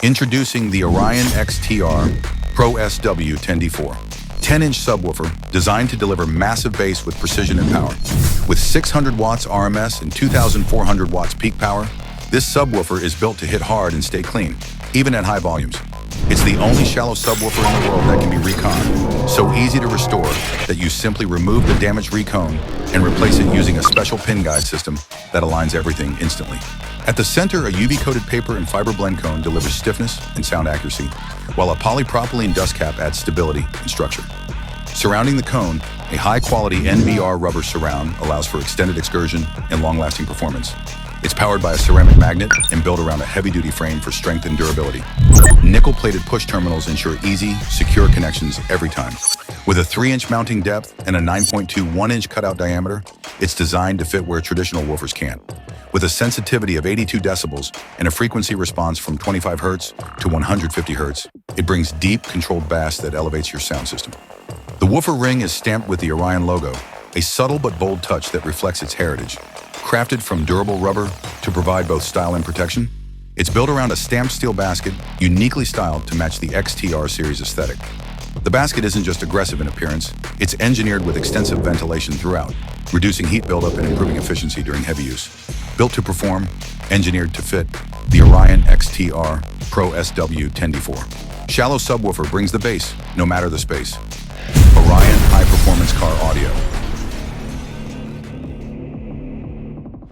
Introducing the Orion XTRPRO-SW10D4. 10-inch subwoofer designed to deliver massive bass with precision and power. With 600 watts RMS and 2,400 watts peak power, this subwoofer is built to hit hard and stay clean, even at high volumes. It's the only shallow subwoofer in the world that can be reconned, so easy to restore that you simply remove the damaged recone and replace it using a special pin guide system that aligns everything instantly. At the center, a UV-coated paper and fiber blend cone delivers stiffness and sound accuracy, while a polypropylene dust cap adds stability and structure. Surrounding the cone, a high-quality NBR rubber surround allows for extended excursion and long-lasting performance. It's powered by a ceramic magnet and built around a heavy-duty frame for strength and durability. Nickel-plated push terminals ensure easy, secure connections every time. With a 3-inch mounting depth and a 9.2 1-inch cutout diameter, it's designed to fit where traditional woofers can't. With a sensitivity of 82 decibels and a frequency response from 25 Hz to 150 Hz, it brings deep, controlled bass that elevates your sound system. The woofer ring is stamped with the Orion logo, a subtle but bold touch that reflects its heritage. Crafted from durable rubber to provide both style and protection, it's built around a stamped steel basket, uniquely styled to match the XTR series aesthetic. The basket isn't just aggressive in appearance, it's engineered with extensive ventilation throughout, reducing heat buildup and improving efficiency during heavy use. Built to perform, engineered to fit, the Orion XTRPRO-SW10D4. Shallow subwoofer brings the bass, no matter the space. Orion high-performance car audio.